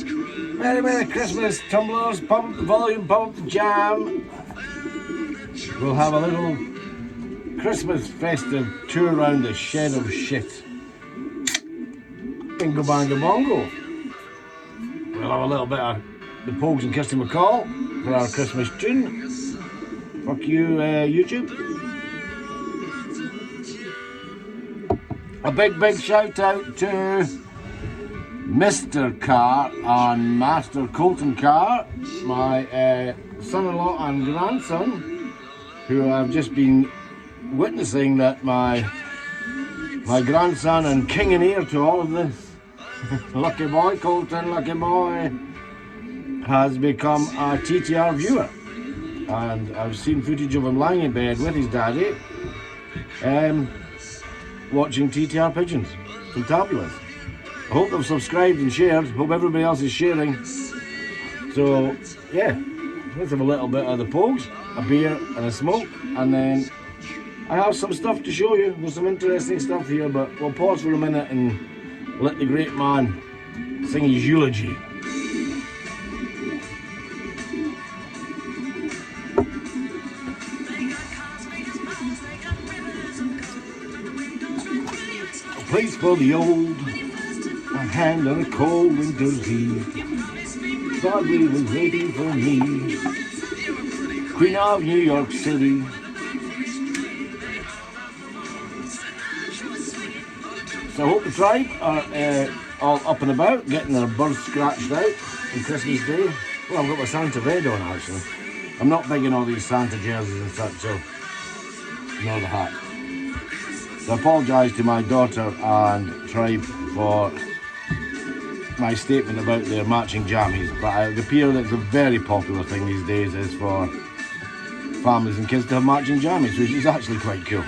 Merry Christmas, tumblers, pump up the volume, pump up the jam. We'll have a little Christmas festive tour around the shed of shit. Bingo bango bongo. We'll have a little bit of the Pogues and Kirsty McCall for our Christmas tune. Fuck you, YouTube. A big shout out to Mr. Carr and Master Colton Carr, my son-in-law and grandson, who I've just been witnessing that my grandson and king and heir to all of this, lucky boy, Colton, lucky boy, has become a TTR viewer. And I've seen footage of him lying in bed with his daddy, watching TTR pigeons. Fantabulous. I hope they've subscribed and shared. Hope everybody else is sharing. So, yeah, let's have a little bit of the Pogues, a beer and a smoke, and then I have some stuff to show you. There's some interesting stuff here, but we'll pause for a minute and let the great man sing his eulogy. A place for the old, a hand on a cold winter's eve. Broadway was waiting for me, Queen of New York City. So I hope the tribe are all up and about, getting their birds scratched out on Christmas Day. Well, I've got my Santa red on actually. I'm not big in all these Santa jerseys and such, so ignore the hat. So I apologise to my daughter and tribe for my statement about their matching jammies, but it appears that it's a very popular thing these days is for families and kids to have matching jammies, which is actually quite cool.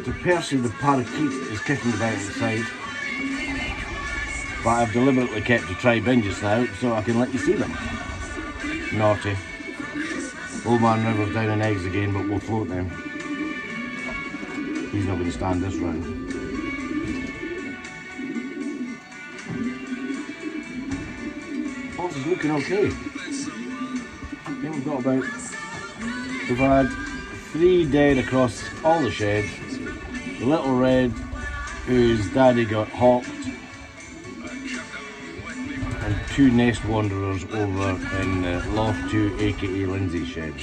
So Percy the parakeet is kicking about inside, but I've deliberately kept the tribe in just now so I can let you see them. Naughty. Old Man River's down in eggs again, but we'll float them. He's not going to stand this round. Horse is looking okay. I think we've had 3 dead across all the sheds. The little red, whose daddy got hawked, and 2 nest wanderers over in loft 2, aka Lindsay's shed.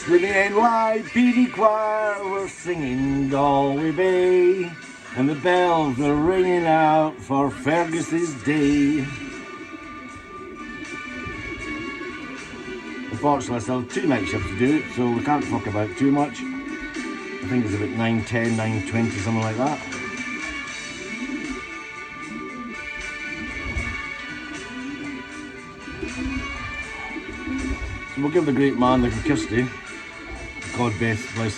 With the NYPD choir were singing Galway Bay, and the bells were ringing out for Fergus's day. Unfortunately, I still have 2 night shifts to do, so we can't fuck about too much. I think it's about 9:10, 9:20, something like that. So we'll give the great man, the Kirsty, God bless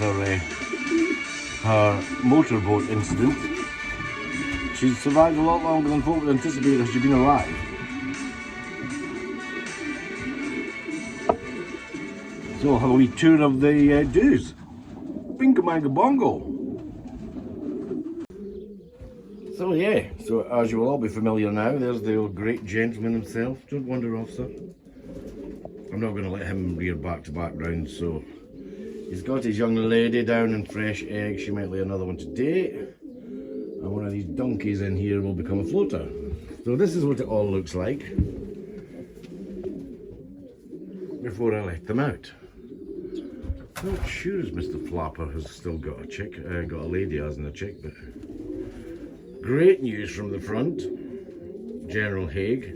her motorboat incident. She's survived a lot longer than folk would anticipate if she'd been alive. So we'll have a wee tour of the do's. Bingo mango bongo. So yeah, so as you will all be familiar now, there's the old great gentleman himself. Don't wander off, sir. I'm not going to let him rear back to back round, so he's got his young lady down in fresh eggs. She might lay another one today. And one of these donkeys in here will become a floater. So this is what it all looks like before I let them out. Not sure if Mr. Flapper has still got a chick, got a lady as in a chick, but great news from the front. General Haig.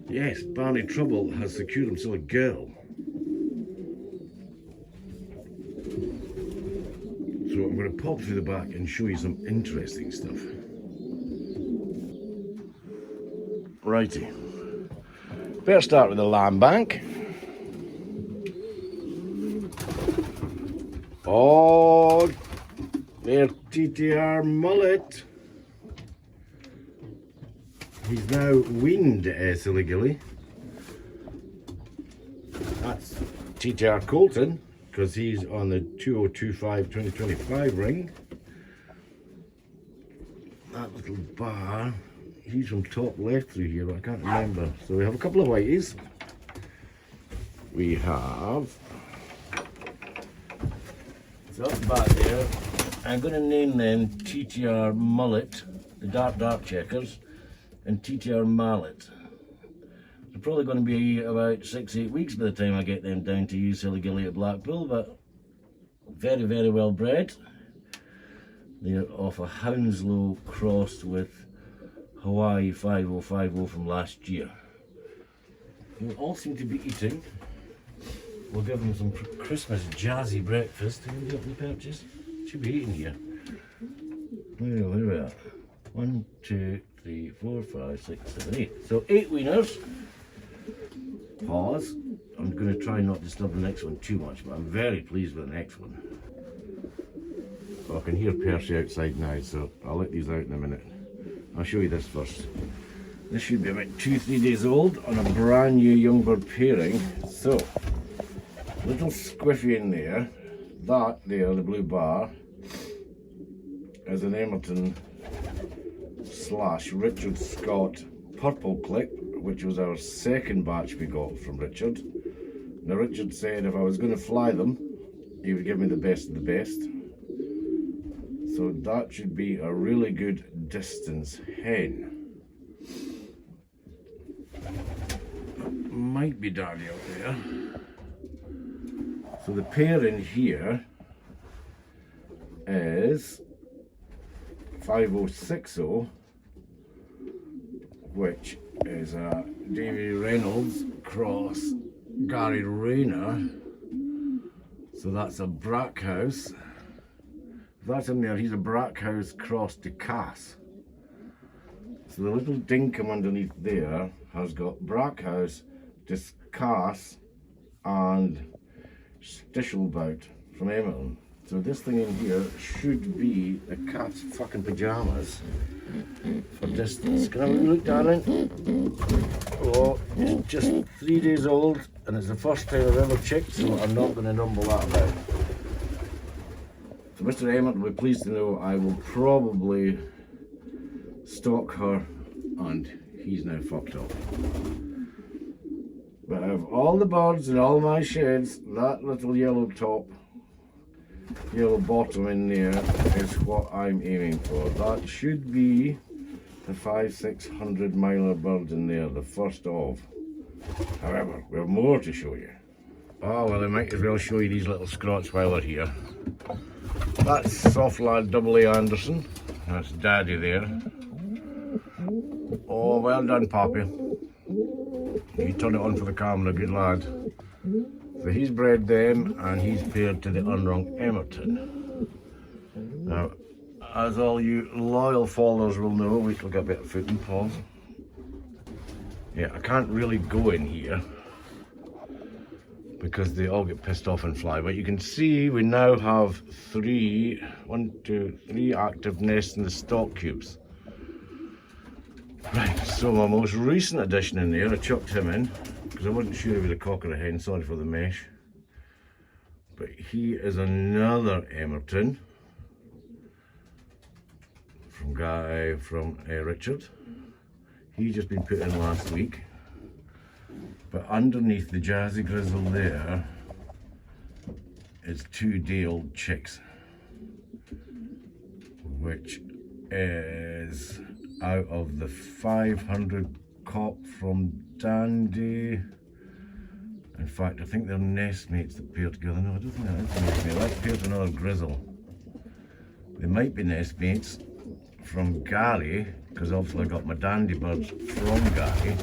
Yes, Barney Trouble has secured himself a girl. So I'm going to pop through the back and show you some interesting stuff. Righty. Better start with the lamb bank. Oh, their TTR mullet. He's now weaned Silly Gilly. That's TTR Colton, because he's on the 2025 ring. That little bar, he's from top left through here, but I can't remember. So we have a couple of whiteys. We have, so up the back there, I'm going to name them TTR Mullet, the dark checkers, and TTR Mallet. They're probably going to be about 6-8 weeks by the time I get them down to you, Silly Gilly at Blackpool, but very, very well bred. They're off a Hounslow crossed with Hawaii 5050 from last year. They all seem to be eating. We'll give them some Christmas jazzy breakfast. Have you got any purchase? Should be eating here. Where are we at? 1, 2, 3, 4, 5, 6, 7, 8. So 8 wieners. Pause. I'm going to try not to disturb the next one too much, but I'm very pleased with the next one. Oh, I can hear Percy outside now, so I'll let these out in a minute. I'll show you this first. This should be about 2-3 days old on a brand new young bird pairing. So, little squiffy in there. That there, the blue bar, is an Emerton / Richard Scott purple clip, which was our second batch we got from Richard. Now Richard said if I was going to fly them, he would give me the best of the best. So that should be a really good distance hen. Might be Daddy out there. So the pair in here is 5060, which is a Davy Reynolds cross Gary Rayner. So that's a Brackhouse. That's in there, he's a Brackhouse cross to Cass. So the little dinkum underneath there has got Brackhouse, Cass, and Stishelbout from Emerton. So this thing in here should be a cat's fucking pajamas for distance. Can I have a look, darling? Oh, it's just 3 days old, and it's the first time I've ever checked, so I'm not going to rumble that about. So Mr. Emmett will be pleased to know I will probably stalk her, and he's now fucked up. But of all the birds in all my sheds, that little yellow top, yellow bottom in there is what I'm aiming for. That should be the 500-600 miler bird in there, the first of. However, we have more to show you. Oh well, I might as well show you these little scrots while we're here. That's soft lad AA Anderson. That's Daddy there. Oh, well done, Poppy. You turn it on for the camera, good lad. So he's bred them, and he's paired to the unrung Emerton. Now, as all you loyal followers will know, we will get a bit of foot and pause. Yeah, I can't really go in here because they all get pissed off and fly. But you can see we now have 3 active nests in the stock cubes. Right, so my most recent addition in there, I chucked him in because I wasn't sure if he was a cock or a hen, sorry for the mesh. But he is another Emerton from Richard. He's just been put in last week. But underneath the Jazzy Grizzle there is 2 day-old chicks, which is out of the 500 cop from Dandy. In fact, I think they're nest mates that pair together. No, I don't think they're nest mates. Let's pair to another Grizzle. They might be nest mates from Gary, because obviously I got my Dandy birds from Gary.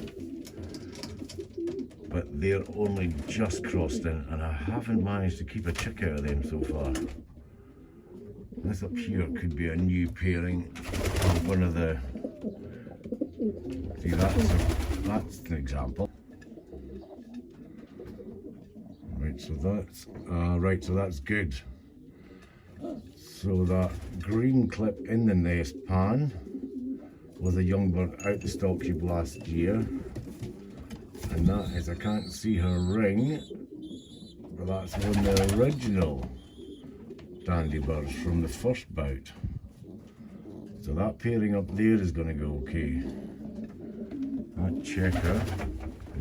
But they're only just crossed in, and I haven't managed to keep a chick out of them so far. This up here could be a new pairing of one of the. See, that's an example. Right, so that's good. So that green clip in the nest pan was a young bird out the stock cube last year, and that is, I can't see her ring, but that's one of the original dandy birds from the first bout. So that pairing up there is going to go okay. That checker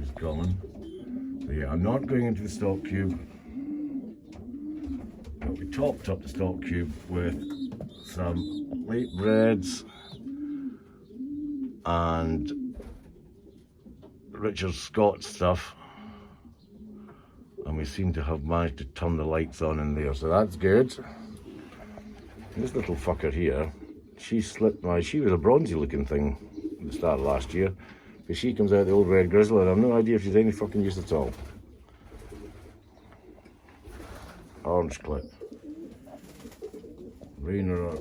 is gone. So yeah, I'm not going into the stock cube. We topped up the stock cube with some late reds and Richard Scott stuff, and we seem to have managed to turn the lights on in there, so that's good. This little fucker here, she slipped she was a bronzy looking thing at the start of last year, but she comes out the old red grizzle and I've no idea if she's any fucking use at all. Orange clip. Rainer,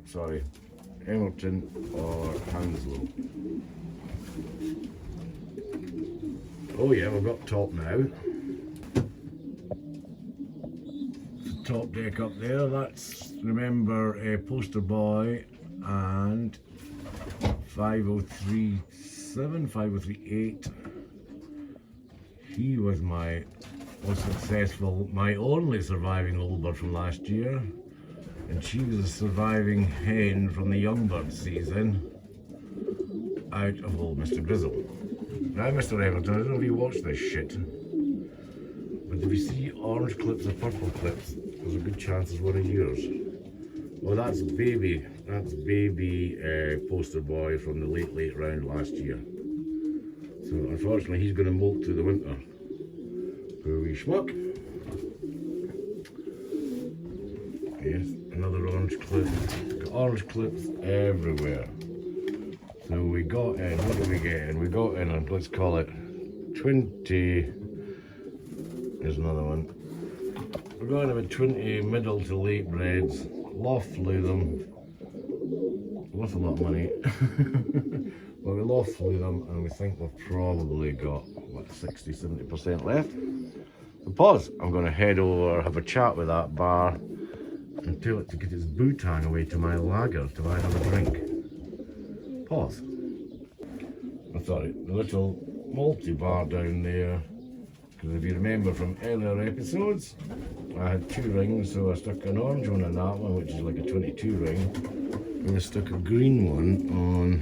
sorry, Emerton or Hounslow. Oh yeah, we've got top now. The top deck up there, that's, remember, Poster Boy and 5037, 5038. He was my most successful, my only surviving little bird from last year. And she was a surviving hen from the young bird season out of old Mr. Grizzle. Now, Mr. Everton, I don't know if you watch this shit, but if you see orange clips or purple clips, there's a good chance it's one of yours. Well, that's baby Poster Boy from the late round last year. So unfortunately he's going to molt through the winter. Poor wee schmuck. Yes, another orange clip. Got orange clips everywhere. So we got in, what did we get in? We got in, let's call it 20, here's another one. We're going about 20 middle to late reds. Loft flew them, worth a lot of money. But we loft flew them and we think we've probably got, what, 60-70% left. So pause, I'm going to head over, have a chat with that bar and tell it to get its bootang away to my lager to have a drink. Pause. I thought the little multi-bar down there, because if you remember from earlier episodes, I had 2 rings, so I stuck an orange one on that one, which is like a 22 ring, and I stuck a green one on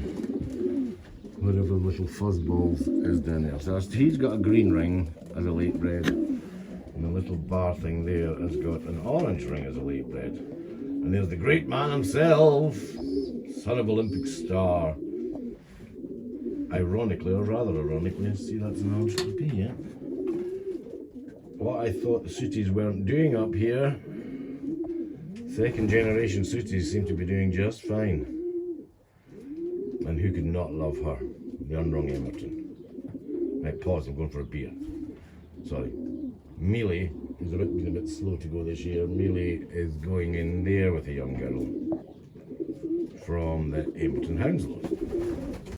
whatever little fuzzballs is down there. So he's got a green ring as a late red, and the little bar thing there has got an orange ring as a late red. And there's the great man himself, son of Olympic star. Ironically, or rather ironically, see that's an orange clippy, yeah? What I thought the sooties weren't doing up here, second generation sooties seem to be doing just fine. And who could not love her? The unwrung Emerton. Right, pause, I'm going for a beer. Sorry. Mealy is been a bit slow to go this year. Mealy is going in there with a young girl from the Emerton Hounslow.